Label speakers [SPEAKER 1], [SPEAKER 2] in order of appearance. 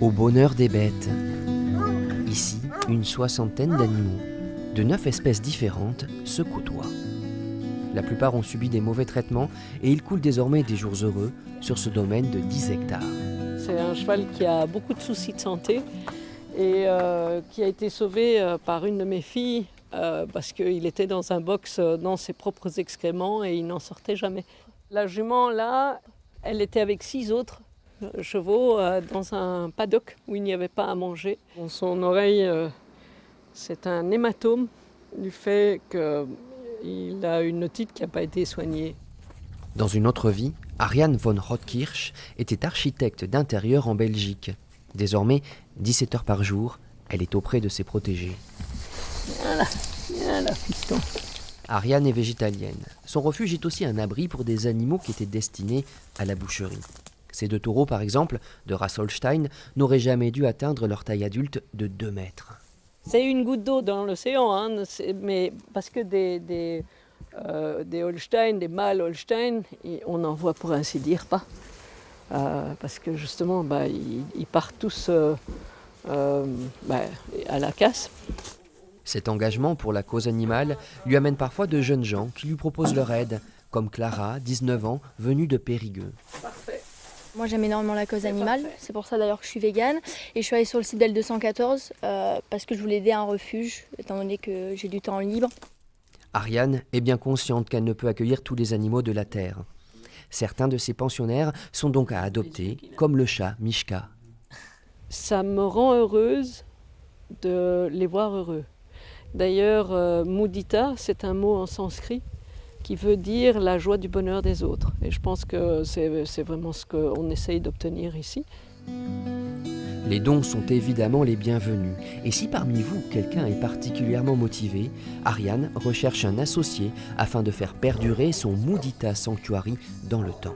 [SPEAKER 1] Au bonheur des bêtes. Ici, une soixantaine d'animaux, de 9 espèces différentes, se côtoient. La plupart ont subi des mauvais traitements et il coule désormais des jours heureux sur ce domaine de 10 hectares.
[SPEAKER 2] C'est un cheval qui a beaucoup de soucis de santé et qui a été sauvé par une de mes filles parce qu'il était dans un box dans ses propres excréments et il n'en sortait jamais. La jument, là, elle était avec 6 autres chevaux dans un paddock où il n'y avait pas à manger. Dans son oreille, c'est un hématome du fait qu'il a une otite qui n'a pas été soignée.
[SPEAKER 1] Dans une autre vie, Ariane von Rotkirch était architecte d'intérieur en Belgique. Désormais, 17 heures par jour, elle est auprès de ses protégés.
[SPEAKER 2] Viens là, fiston.
[SPEAKER 1] Ariane est végétalienne. Son refuge est aussi un abri pour des animaux qui étaient destinés à la boucherie. Ces 2 taureaux, par exemple, de race Holstein, n'auraient jamais dû atteindre leur taille adulte de 2 mètres.
[SPEAKER 2] C'est une goutte d'eau dans l'océan, hein, mais parce que des Holstein, des mâles Holstein, on n'en voit pour ainsi dire pas. Parce que justement, ils partent tous à la casse.
[SPEAKER 1] Cet engagement pour la cause animale lui amène parfois de jeunes gens qui lui proposent leur aide, comme Clara, 19 ans, venue de Périgueux.
[SPEAKER 2] Parfait.
[SPEAKER 3] Moi j'aime énormément la cause animale, c'est pour ça d'ailleurs que je suis végane. Et je suis allée sur le site d'L214 parce que je voulais aider un refuge, étant donné que j'ai du temps libre.
[SPEAKER 1] Ariane est bien consciente qu'elle ne peut accueillir tous les animaux de la Terre. Certains de ces pensionnaires sont donc à adopter, comme le chat Mishka.
[SPEAKER 2] Ça me rend heureuse de les voir heureux. D'ailleurs, mudita, c'est un mot en sanskrit qui veut dire la joie du bonheur des autres. Et je pense que c'est vraiment ce qu'on essaye d'obtenir ici.
[SPEAKER 1] Les dons sont évidemment les bienvenus. Et si parmi vous, quelqu'un est particulièrement motivé, Ariane recherche un associé afin de faire perdurer son Mudita Sanctuary dans le temps.